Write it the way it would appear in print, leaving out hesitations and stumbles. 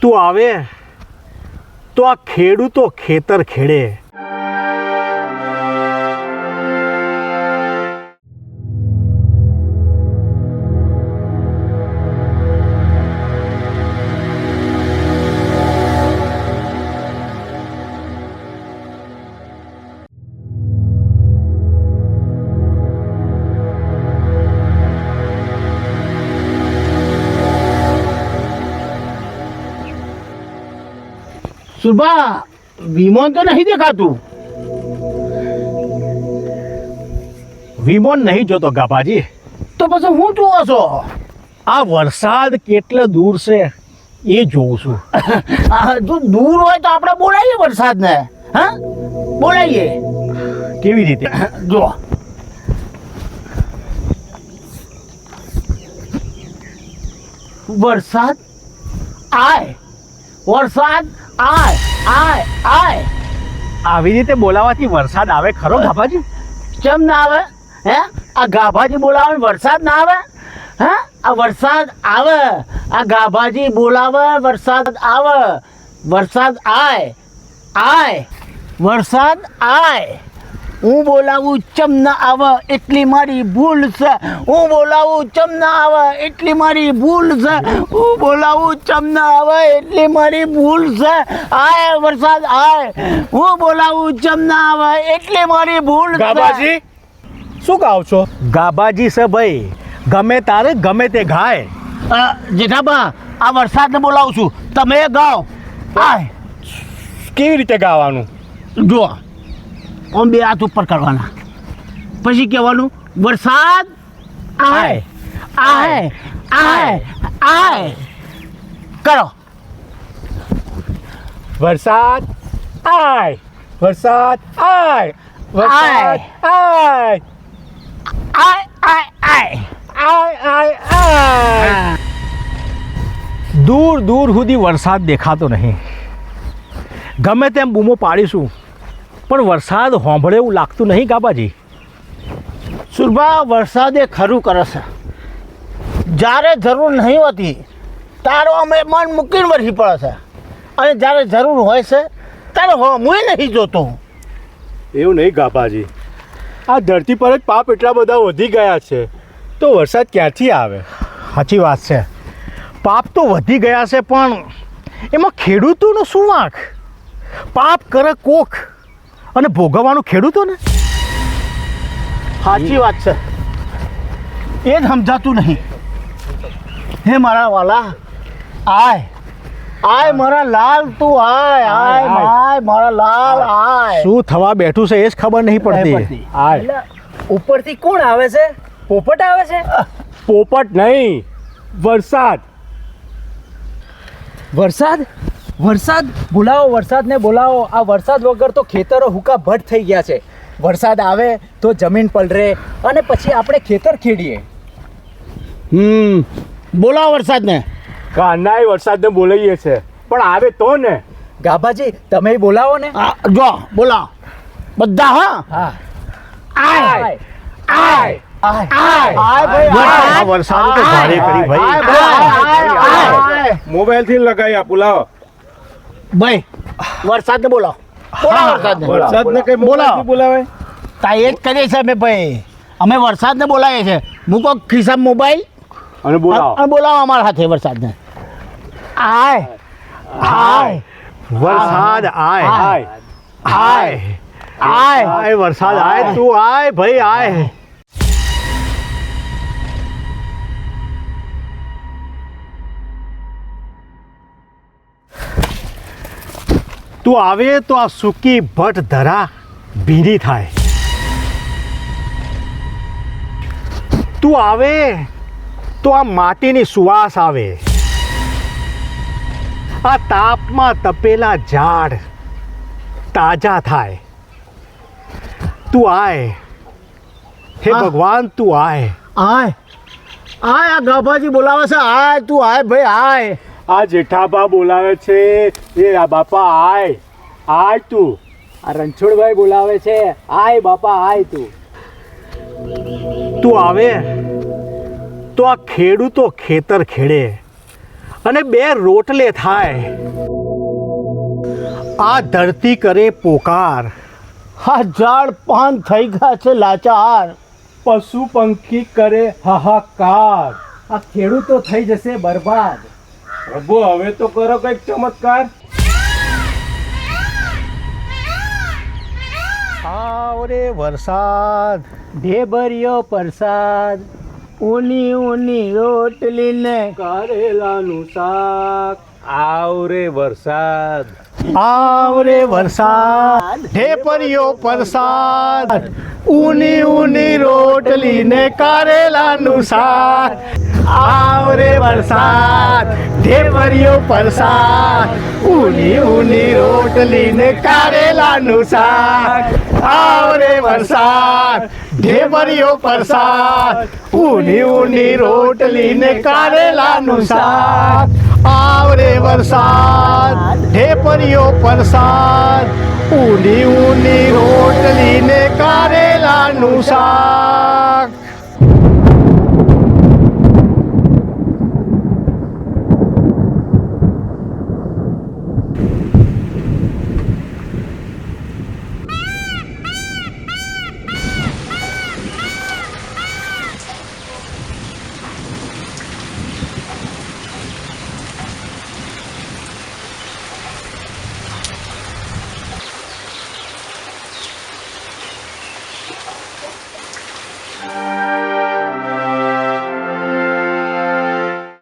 તું આવે તો આ ખેડૂતો ખેતર ખેડે. સુભા વિમાન તો નહીં દેખાતું. વિમાન નહીં જોતો ગાભાજી. તો પછી હું જોવો છો? આ વરસાદ કેટલો દૂર છે એ જોઉં છું. જો દૂર હોય તો આપણે બોલાવીએ વરસાદને. હા, બોલાવીએ. કેવી રીતે? જો વરસાદ આય, વરસાદ આય, આય, આય. આવી રીતે બોલાવાથી વરસાદ આવે ખરો ગાભાજી? કેમ ના આવે? હે, આ ગાભાજી બોલાવે વરસાદ ના આવે? હે, આ વરસાદ આવે, આ ગાભાજી બોલાવે વરસાદ આવે. વરસાદ આય, આય, વરસાદ આય. હું બોલાવું ચમ ના આવે એટલી મારી ભૂલ છે. હું બોલાવું ચમ ના આવે એટલી મારી ભૂલ છે. હું બોલાવું ચમ ના આવે એટલી મારી ભૂલ છે. આય વરસાદ આય. હું બોલાવું ચમ ના આવે એટલી મારી ભૂલ છે. ગાભાજી શું ગાવ છો? ગાભાજી છે ભાઈ, ગમે તારે ગમે તે ગાય. જેઠાબા, આ વરસાદને બોલાવું છું, તમે ગાઓ. આય. કેવી રીતે ગાવાનું? જો આમ બે હાથ ઉપર કરવાના, પછી કહેવાનું વરસાદ આય, આય, આય, આય. કરો. વરસાદ આય, વરસાદ આય, વરસાદ આય, આય, આય, આય. આય, આય, આય. દૂર દૂર સુધી વરસાદ દેખાતો નહીં. ગમે તેમ બૂમો પાડીશું પણ વરસાદ હોંભળે એવું લાગતું નહીં ગાબાજી. સુરભા, વરસાદ એ ખરું કરે છે. જ્યારે જરૂર નહીં હોતી તારો અમે મન મૂકીને વરસી પડે છે, અને જ્યારે જરૂર હોય છે ત્યારે હું નહીં જોતો. એવું નહીં ગાભાજી, આ ધરતી પર જ પાપ એટલા બધા વધી ગયા છે તો વરસાદ ક્યાંથી આવે? સાચી વાત છે, પાપ તો વધી ગયા છે પણ એમાં ખેડૂતોનો શું વાંક? પાપ કરે કોક અને ભોગવવાનું ખેડૂતોને. સાચી વાત છે, એ જ સમજાતું નહીં. હે મારા વાલા, આય, આય મારા લાલ, તું આય, આય, આય મારા લાલ, આય. શું થવા બેઠું છે એ જ ખબર નહીં પડતી. આય ઉપરથી કોણ આવે છે? પોપટ આવે છે? પોપટ નહીં, વરસાદ. વરસાદ? વરસાદ બોલાવો, વરસાદને બોલાવો. આ વરસાદ વગર તો ખેતરો હુકા ભટ્ટ થઈ ગયા છે. વરસાદ આવે તો જમીન પલરે અને પછી આપણે ખેતર ખેડીએ. બોલાવો વરસાદને. કાનાય વરસાદને બોલાવીએ છે પણ આવે તો ને. ગાભાજી, તમે બોલાવો ને. જો બોલાવો બધા. હા, આય, આય, આય, આય, આય, આય ભાઈ, આ વરસાદ તો ભારે કરી ભાઈ. મોબાઈલથી લગાવી આપું, લાવો. ભાઈ વરસાદને બોલાવો. બોલાવો વરસાદને. વરસાદને કઈ મોબાઈલથી બોલાવે? તા એ જ કરીએ છીએ અમે ભાઈ. અમે વરસાદને બોલાવીએ છીએ. મૂકો ખિસ્સામાં મોબાઈલ અને બોલાવો. અને બોલાવો અમારા સાથે વરસાદને. આય, આય, વરસાદ આય, આય આય, આય. આય વરસાદ આય, તું આય ભાઈ આય. તું આવે તો આ સૂકી ભટ્ટ ધરા ભીની થાય. તું આવે તો આ માટીની સુવાસ આવે. આ તાપમાં તપેલા ઝાડ તાજા થાય. તું આય, હે ભગવાન તું આય. આય, આય. આ ગાભાજી બોલાવે છે. આય, તું આય ભાઈ, આય. આ જેઠાબા બોલાવે છે. એ આ બાપા આય, આય તું. આ રણછોડભાઈ બોલાવે છે. આય બાપા, આય તું. તું આવે તો આ ખેડૂતો ખેતર ખેડે. અને 2 રોટલે થાય. આ ધરતી કરે પોકાર, આ ઝાડ પાન થઈ ગયા છે લાચાર. પશુ પંખી કરે હાહાકાર. આ ખેડૂતો થઈ જશે બરબાદ. પ્રભુ હવે તો કરો કંઈક ચમત્કાર. આવ રે વરસાદ, ઢેબરિયો પ્રસાદ, ઊની ઊની રોટલી ને કારેલાનું શાક. આવ રે વરસાદ. આવ રે વરસાદ, ઢેપરિયો પ્રસાદ, ઊની ઊની રોટલી ને કારેલાનું શાક. આવ રે વરસાદ, ઢેપરિયો પ્રસાદ, ઊની ઊની રોટલી ને કારેલાનું શાક. આવ રે વરસાદ, ઢેપરિયો પ્રસાદ, ઊની ઊની રોટલી ને કારેલાનું શાક. આવ રે વરસાદ, ઢેપરિયો પ્રસાદ, ઊની ઊની રોટલી ને કારેલાનું શાક.